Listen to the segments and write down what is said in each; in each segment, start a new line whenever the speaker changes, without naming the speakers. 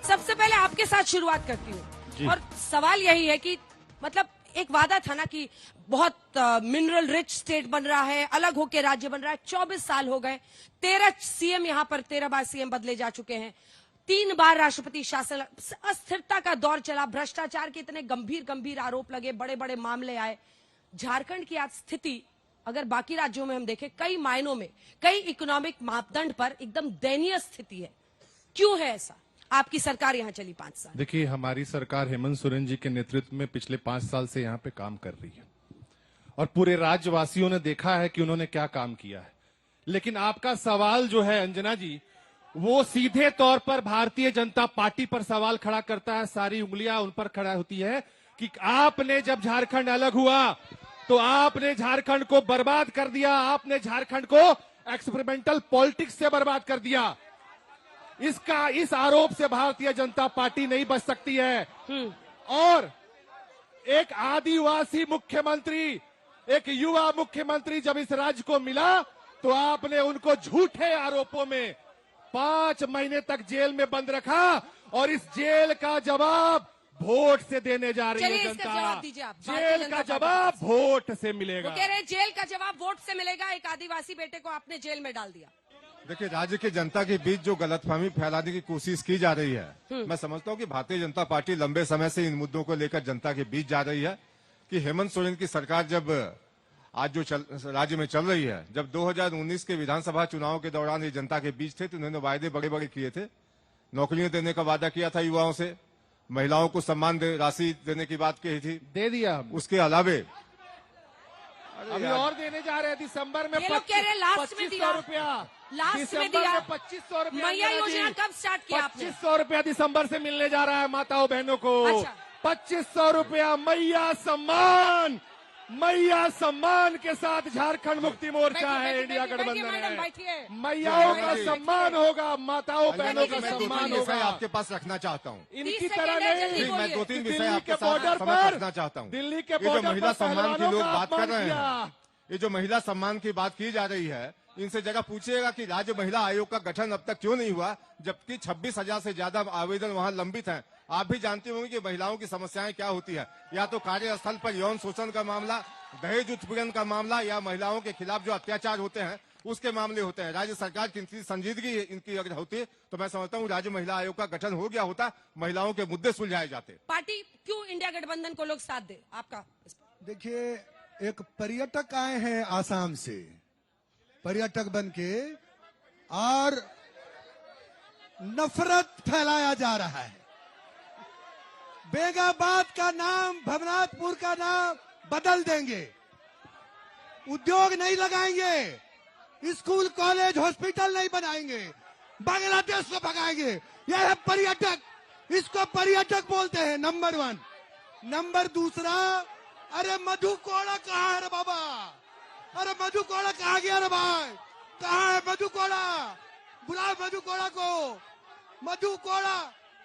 सबसे पहले आपके साथ शुरुआत करती हूँ और सवाल यही है कि मतलब एक वादा था ना कि बहुत मिनरल रिच स्टेट बन रहा है, अलग होके राज्य बन रहा है। 24 साल हो गए, 13 सीएम यहाँ पर 13 बार सीएम बदले जा चुके हैं, 3 बार राष्ट्रपति शासन, अस्थिरता का दौर चला, भ्रष्टाचार के इतने गंभीर गंभीर आरोप लगे, बड़े बड़े मामले आए। झारखंड की आज स्थिति अगर बाकी राज्यों में हम देखें, कई मायनों में, कई इकोनॉमिक मापदंड पर एकदम दयनीय स्थिति है। क्यों है ऐसा? आपकी सरकार यहाँ चली 5 साल।
देखिए, हमारी सरकार हेमंत सोरेन जी के नेतृत्व में पिछले 5 साल से यहाँ पे काम कर रही है और पूरे राज्यवासियों ने देखा है कि उन्होंने क्या काम किया है। लेकिन आपका सवाल जो है अंजना जी, वो सीधे तौर पर भारतीय जनता पार्टी पर सवाल खड़ा करता है। सारी उंगलियां उन पर खड़ा होती है कि आपने जब झारखंड अलग हुआ तो आपने झारखंड को बर्बाद कर दिया, आपने झारखंड को एक्सपेरिमेंटल पॉलिटिक्स से बर्बाद कर दिया। इस आरोप से भारतीय जनता पार्टी नहीं बच सकती है। और एक आदिवासी मुख्यमंत्री, एक युवा मुख्यमंत्री जब इस राज्य को मिला तो आपने उनको झूठे आरोपों में 5 महीने तक जेल में बंद रखा और इस जेल का जवाब वोट से देने जा रही है जनता।
जवाब दीजिए आप।
जेल का जवाब वोट से मिलेगा।
वो कह रहे हैं जेल का जवाब वोट से मिलेगा। एक आदिवासी बेटे को आपने जेल में डाल दिया।
देखिए, राज्य की जनता के बीच जो गलतफहमी फैलाने की कोशिश की जा रही है, मैं समझता हूं कि भारतीय जनता पार्टी लंबे समय से इन मुद्दों को लेकर जनता के बीच जा रही है कि हेमंत सोरेन की सरकार जब आज जो राज्य में चल रही है, जब 2019 के विधानसभा चुनाव के दौरान ये जनता के बीच थे तो उन्होंने वायदे बड़े बड़े किए थे। नौकरियां देने का वादा किया था युवाओं से, महिलाओं को सम्मान राशि देने की बात कही थी,
दे दिया।
उसके अलावे
अभी और देने जा रहे हैं दिसंबर में 2500 रुपया।
लास्ट में दिया
2500 रुपया।
मैया योजना कब स्टार्ट किया आपने?
2500 रुपया दिसंबर से मिलने जा रहा है माताओं बहनों को।
अच्छा।
2500 रुपया मैया सम्मान, मैया सम्मान के साथ झारखंड मुक्ति मोर्चा है, इंडिया गठबंधन है। मैयाओं का सम्मान होगा, माताओं बहनों का सम्मान होगा।
आपके पास रखना चाहता हूँ।
इनकी तरह नहीं।
मैं 2-3 विषय
दिल्ली
आपके
के बॉर्डर
साथ
पर
रखना चाहता हूँ।
दिल्ली के
ये जो
बॉर्डर
महिला
पर
सम्मान की लोग बात कर रहे
किया।
हैं, ये जो महिला सम्मान की बात की जा रही है, इनसे जगह पूछिएगा कि राज्य महिला आयोग का गठन अब तक क्यों नहीं हुआ, जबकि 26,000 से ज्यादा आवेदन वहां लंबित हैं। आप भी जानते होंगे कि महिलाओं की समस्याएं क्या होती है, या तो कार्यस्थल पर यौन शोषण का मामला, दहेज उत्पीड़न का मामला, या महिलाओं के खिलाफ जो अत्याचार होते हैं उसके मामले होते हैं। राज्य सरकार की इतनी संजीदगी इनकी अगर होती तो मैं समझता हूँ राज्य महिला आयोग का गठन हो गया होता, महिलाओं के मुद्दे सुलझाए जाते।
पार्टी क्यों इंडिया गठबंधन को लोग साथ दे? आपका
देखिए, एक पर्यटक आए हैं आसाम से, पर्यटक बन के, और नफरत फैलाया जा रहा है। बेगाबाद का नाम, भवनाथपुर का नाम बदल देंगे, उद्योग नहीं लगाएंगे, स्कूल कॉलेज हॉस्पिटल नहीं बनाएंगे, बांग्लादेश को भगाएंगे। यह है पर्यटक, इसको पर्यटक बोलते हैं। नंबर 1। नंबर 2, अरे मधु कोड़ा कहाँ है रे बाबा? अरे मधु कोड़ा कहाँ गया रे भाई? कहाँ है मधु कोड़ा? बुलाओ मधु कोड़ा को। मधु कोड़ा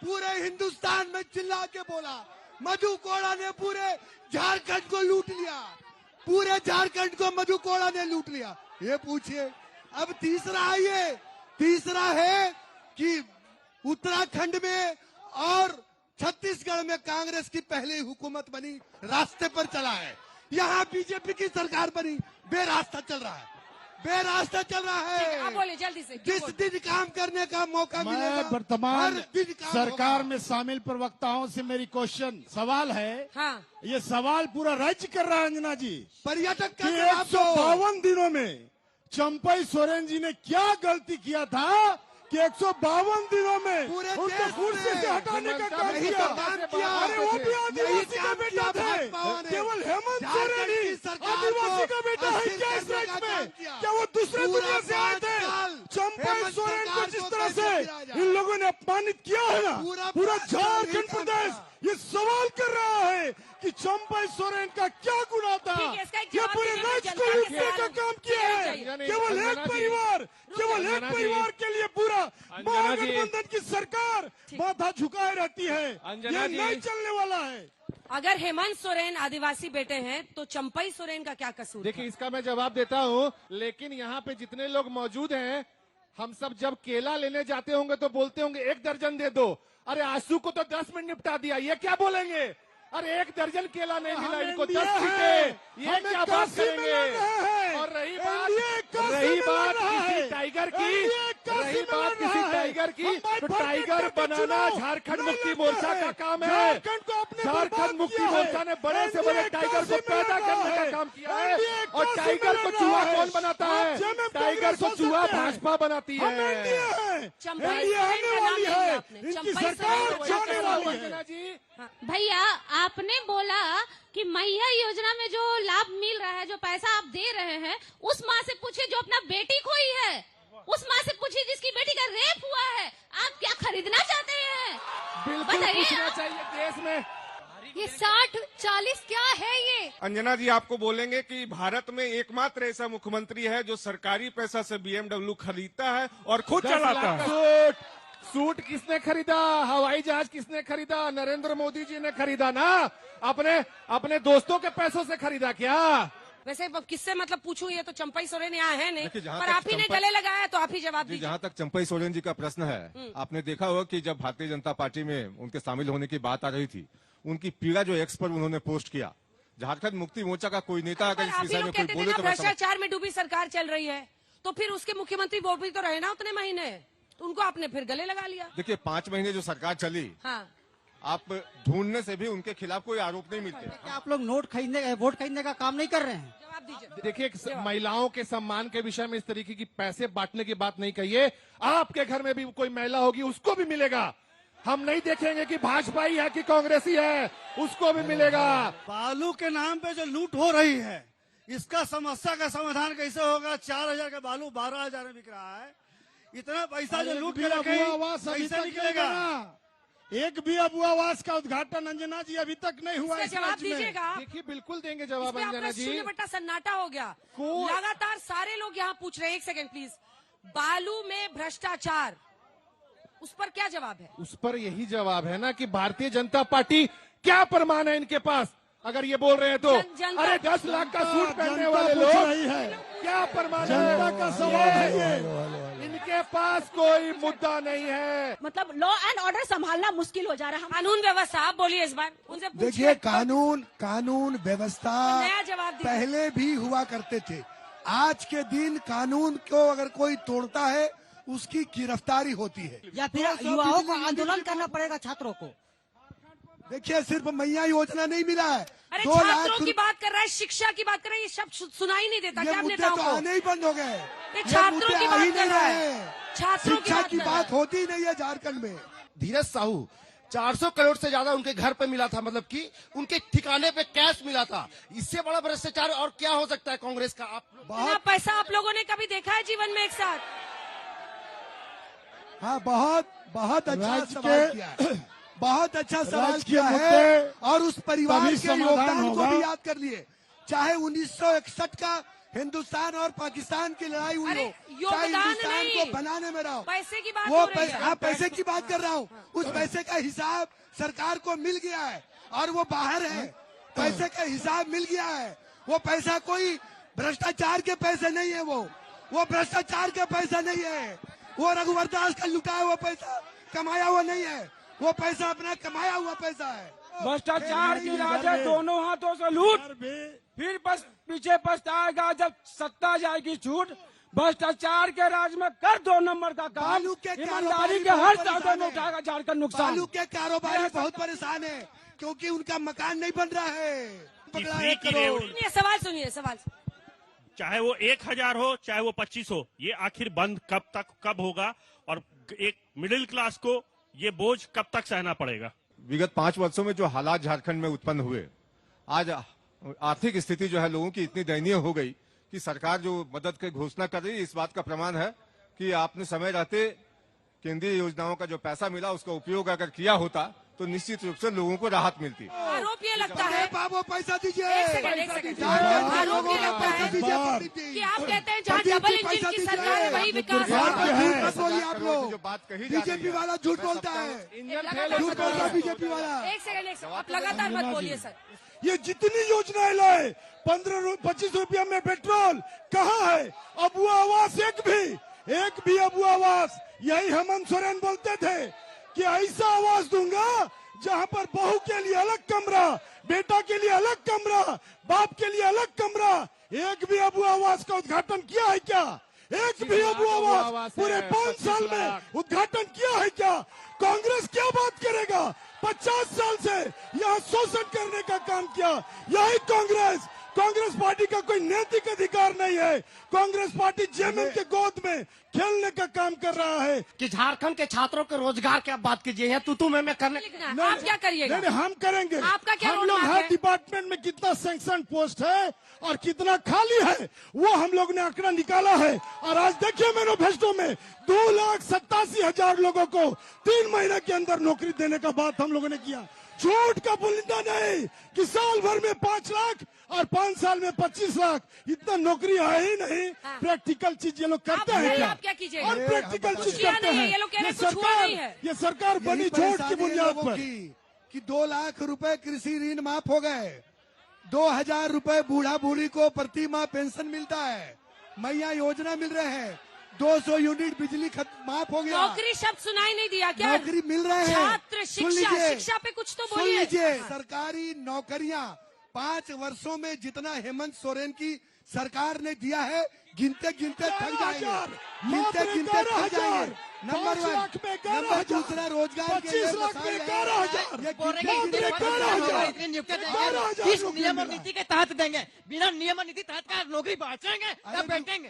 पूरे हिंदुस्तान में चिल्ला के बोला, मधु कोड़ा ने पूरे झारखंड को लूट लिया, पूरे झारखंड को मधु कोड़ा ने लूट लिया। ये पूछिए। अब तीसरा आइए, तीसरा है कि उत्तराखंड में और छत्तीसगढ़ में कांग्रेस की पहली हुकूमत बनी, रास्ते पर चला है। यहाँ बीजेपी की सरकार बनी, बेरास्ता चल रहा है, बेरास्ता चल रहा है।
आप बोलिए जल्दी से।
जिस दिन काम करने का मौका मिलेगा,
मैं वर्तमान
हर दिन काम
सरकार
होगा।
में शामिल प्रवक्ताओं से मेरी क्वेश्चन सवाल है।
हाँ।
ये सवाल पूरा राज्य कर रहा है अंजना जी,
पर्यटक का
कि
जवाब दो।
152 दिनों में चंपई सोरेन जी ने क्या गलती किया था कि 152 दिनों में
पूरे
उनको
देश
कुर्सी
में
से हटाने का काम
यही
किया।
तो काम किया।
अरे वो भी आदिवासी
यही
का
काम
बेटा
किया
थे,
भाजपा ने।
केवल हेमंत
झारखंड
सोरेन
की
ही
सरकार
आदिवासी
को
का बेटा है
अस्थिर
क्या इस
करने
राज्य
का
में?
काम किया।
क्या वो दूसरे
पूरा
दुनिया से आए
5
थे?
साल
चंपई
हेमंत
सोरेन को
सरकार
जिस
को
तरह
कैसे
से
गिराया जाए?
इन लोगों ने अपमानित किया है ना,
पूरा
पूरा
5 साल
झारखंड
यही काम
प्रदेश
किया।
ये सवाल कर रहा है कि चंपई सोरेन का क्या गुनाह था?
ठीक है, इसका एक
ये
जवाब
पूरे
दीजिए,
राज्य
जनता
को
के
लूटने का
सवाल
काम किया है।
चाहिए।
केवल एक परिवार, केवल एक
अंजना जी।
परिवार के लिए पूरा
अंजना जी।
महागठबंधन की सरकार माथा झुकाए रहती है।
अंजना
ये
जी।
नहीं चलने वाला है।
अगर हेमंत सोरेन आदिवासी बेटे हैं तो चंपई सोरेन का क्या कसूर?
देखिए, इसका मैं जवाब देता हूँ, लेकिन यहाँ पे जितने लोग मौजूद हैं, हम सब जब केला लेने जाते होंगे तो बोलते होंगे 1 दर्जन दे दो। अरे आंसू को तो 10 में निपटा दिया, ये क्या बोलेंगे? अरे 1 दर्जन केला नहीं मिला इनको, 10 सीटें, ये क्या बात करेंगे? और रही बात किसी टाइगर की, तो टाइगर बनाना झारखंड मुक्ति मोर्चा का काम है। झारखंड मुक्ति मोर्चा ने बड़े से बड़े टाइगर को पैदा करने का काम किया है। और टाइगर को चूहा कौन बनाता है? टाइगर को चूहा भाजपा बनाती है।
भैया आपने बोला कि मैया योजना में जो लाभ मिल रहा है, जो पैसा आप दे रहे हैं, उस माँ से पूछिए जो अपना बेटी खोई है, उस माँ से पूछिए जिसकी बेटी का रेप हुआ है। आप क्या खरीदना चाहते हैं?
बिल्कुल पूछना चाहिए देश में।
ये 60-40 क्या है ये?
अंजना जी आपको बोलेंगे कि भारत में एकमात्र ऐसा मुख्यमंत्री है जो सरकारी पैसा से BMW खरीदता है और खुद
10
चलाता
लाख
है।
का सूट किसने खरीदा? हवाई जहाज किसने खरीदा? नरेंद्र मोदी जी ने खरीदा ना, अपने दोस्तों के पैसों से खरीदा क्या?
वैसे किससे मतलब पूछूं, ये तो चंपई सोरेन यहाँ है नहीं,
देखिए, जहाँ
पर
तक
आप ही ने
चंपई-
गले लगाया तो आप ही जवाब
जी,
दीजिए।
जहाँ तक चंपई सोरेन जी का प्रश्न है, आपने देखा होगा कि जब भारतीय जनता पार्टी में उनके शामिल होने की बात आ रही थी, उनकी पीड़ा जो एक्स पर उन्होंने पोस्ट किया, झारखंड मुक्ति मोर्चा का कोई नेता अगर
पर
इस
आप ही
विषय में
लोग
कोई
कहते थे
बोले
ना
तो मैं समझ-
भ्रष्टाचार में डूबी सरकार चल रही है, तो फिर उसके मुख्यमंत्री वो भी तो रहे ना उतने महीने, तो उनको आपने फिर गले लगा लिया।
देखिए 5 महीने जो सरकार चली,
हाँ,
आप ढूंढने से भी उनके खिलाफ कोई आरोप नहीं मिलते।
क्या आप लोग वोट खरीदने का काम नहीं कर रहे हैं?
जवाब दीजिए।
देखिए, महिलाओं के सम्मान के विषय में इस तरीके की पैसे बांटने की बात नहीं कहिए। आपके घर में भी कोई महिला होगी, उसको भी मिलेगा। हम नहीं देखेंगे कि भाजपा ही है कि कांग्रेसी है, उसको भी मिलेगा।
बालू के नाम पे जो लूट हो रही है, इसका समस्या का समाधान कैसे होगा? 4,000 का बालू 12,000 में बिक रहा है। इतना पैसा जो लूट के रखे, कैसे निकलेगा?
एक भी अबू आवास का उद्घाटन अंजना जी अभी तक नहीं हुआ।
इसका
इस
जवाब
राज्य में।
दीजिएगा आप।
देखिए, बिल्कुल देंगे जवाब
इसमें
अंजना
आपका
जी।
0 सन्नाटा हो गया।
को-
लगातार सारे लोग यहाँ पूछ रहे हैं, 1 सेकंड प्लीज। बालू में भ्रष्टाचार, उस पर क्या जवाब है?
उस पर यही जवाब है ना कि भारतीय जनता पार्टी क्या प्रमाण है इनके पास, अगर ये बोल रहे हैं तो।
जनता-
अरे 10 लाख का सूट पहनने
जनता
वाले
पूछ
लोग
रही है।
क्या प्रमाण है?
जनता का सवाल है ये।
इनके पास कोई मुद्दा नहीं है।
मतलब लॉ एंड ऑर्डर संभालना मुश्किल हो जा रहा है।
कानून व्यवस्था, आप बोलिए इस बार, उनसे पूछिए।
देखिए, कानून व्यवस्था
नया जवाब दीजिए।
पहले भी हुआ करते थे। आज के दिन कानून को अगर कोई तोड़ता है उसकी गिरफ्तारी होती है।
या फिर युवाओं को आंदोलन करना पड़ेगा, छात्रों को?
देखिए, सिर्फ मैया योजना नहीं मिला है।
अरे
2 लाख
छात्रों की बात कर रहा है, शिक्षा की बात कर रहा है, ये शब्द सुनाई नहीं देता
ये
क्या आप
मुद्दे
नेताओं
तो
को?
आने ही बंद हो गए।
ये छात्रों
मुद्दे
की
आ
बात
ही
कर
नहीं
रहा
रहे
है।
हैं।
छात्रों की
शिक्षा
बात
की
कर रहा
बात
है।
होती ही नहीं है झारखंड में।
धीरज साहू 400 करोड़ से ज्यादा उनके घर पे मिला था, मतलब कि उनके ठिकाने पे कैश मिला था। इससे बड़ा भ्रष्टाचार और क्या हो सकता है कांग्रेस का? आप
इतना पैसा आप लोगों ने कभी देखा है जीवन में एक साथ?
हाँ, बहुत अच्छा
राज्य
सवाल
के-
किया है। बहुत अच्छा सवाल
राज्य के
किया है।
मुद्दे
और उस परिवार
तभी
के
समाधान
योगदान को
होगा।
भी याद कर लिए। चाहे 1961 का हिंदुस्तान और पाकिस्तान की लड़ाई हुई
अरे,
हो, चाहे
योगदान
हिंदुस्तान
नहीं।
को बनाने में रहो,
पैसे की बात
वो
हो रही है।
हाँ, पैसे की बात कर रहा हूँ। उस पैसे का हिसाब सरकार को मिल गया है और वो बाहर है। पैसे का हिसाब मिल गया है। वो पैसा कोई भ्रष्टाचार के पैसे नहीं है। वो भ्रष्टाचार के पैसा नहीं है। वो रघुवर दास का लुटाया हुआ पैसा, कमाया हुआ नहीं है। वो पैसा अपना कमाया हुआ पैसा है।
भ्रष्टाचार की राजा दोनों हाथों से लूट, फिर बस पीछे पछताएगा जब सत्ता जाएगी छूट। भ्रष्टाचार के राज में कर 2 नंबर का काम,
बालू के
ईमानदारी के
कारोबारी
हर
बहुत
दायरे
परेशान
में
है।
उठाएगा झारखंड नुकसान।
बालू के कारोबारी बहुत परेशान है क्योंकि उनका मकान नहीं बन रहा है। पकड़ा है करोड़।
सुनिए सवाल, सुनिए सवाल।
चाहे वो 1,000 हो चाहे वो 25 हो, ये आखिर बंद कब होगा और एक मिडिल क्लास को ये बोझ कब तक सहना पड़ेगा?
विगत 5 वर्षों में जो हालात झारखंड में उत्पन्न हुए, आज आर्थिक स्थिति जो है लोगों की इतनी दयनीय हो गई कि सरकार जो मदद की घोषणा कर रही है, इस बात का प्रमाण है कि आपने समय रहते केंद्रीय योजनाओं का जो पैसा मिला उसका उपयोग अगर किया होता तो निश्चित रूप से लोगों को राहत मिलती।
आरोप ये लगता है,
बाबू पैसा दीजिए।
एक सेकंड।
झारखंड के
आरोप
लोगों
ये
को
लगता
पैसा
है
दीजिए।
कि आप कहते हैं जहाँ डबल इंजन की सरकार है वही विकास
यहाँ
है।
पे झूठ मत बोलिए आप लोग।
जो बात कही जा रही है,
बीजेपी वाला झूठ बोलता है। झूठ बोलता है बीजेपी वाला।
एक सेकंड, आप लगातार मत बोलिए सर।
ये जितनी योजनाएं लाए 25 रुपया में पेट्रोल कहाँ है? अबू आवास एक भी अबू आवास, यही हेमंत सोरेन बोलते थे कि ऐसा आवास दूंगा जहां पर बहू के लिए अलग कमरा, बेटा के लिए अलग कमरा, बाप के लिए अलग कमरा। एक भी अबू आवास का उद्घाटन किया है क्या? एक भी अबू आवास पूरे 5 साल में उद्घाटन किया है क्या? कांग्रेस क्या बात करेगा? 50 साल से यहाँ शोषण करने का काम किया यही कांग्रेस पार्टी का कोई नैतिक अधिकार नहीं है। कांग्रेस पार्टी जेएमएम के गोद में खेलने का काम कर रहा है।
कि झारखंड के छात्रों के रोजगार की आप बात कीजिए, है तू में करने
आप क्या करिएगा?
नहीं, हम करेंगे।
आपका क्या
हम
रोड
लोग
मैप
हर
है?
डिपार्टमेंट में कितना सैंक्शन पोस्ट है और कितना खाली है वो हम लोग ने आंकड़ा निकाला है। और आज देखिए मैनिफेस्टो में 2,87,000 लोगों को 3 महीने के अंदर नौकरी देने का बात हम लोगों ने किया। झूठ का बुलंदा नहीं कि साल भर में 5 लाख और 5 साल में 25 लाख, इतना नौकरी है ही नहीं। प्रैक्टिकल चीज ये लोग करते हैं क्या?
आप क्या कीजिएगा?
और प्रैक्टिकल
कुछ
चीज
किया
करते
नहीं है,
हैं।
ये लोग कह रहे हैं कुछ हुआ नहीं है।
ये सरकार बनी
यही
झूठ की
परेशानी
बुनियाद
लोगों
पर।
की कि 2 लाख रुपए कृषि ऋण माफ हो गए, 2,000 रुपए बूढ़ा बूढ़ी को प्रति माह पेंशन मिलता है, मैया योजना मिल रहे हैं, 200 यूनिट बिजली माफ हो गया।
नौकरी शब्द सुनाई नहीं दिया क्या?
नौकरी मिल रहे हैं।
छात्र
सुन
शिक्षा,
लीजिए,
शिक्षा पे कुछ तो
सुन
बोलिए।
लीजिए, सरकारी नौकरियां 5 वर्षों में जितना हेमंत सोरेन की सरकार ने दिया है गिनते गिनते थक जाएंगे, गिनते गिनते थक जाएंगे। नंबर 1, नंबर 2 रोजगार के लिए मसाल
किस नियम और नीति के तहत देंगे? बिना नियम और नीति तहत का नौकरी बांटेंगे या बैठेंगे?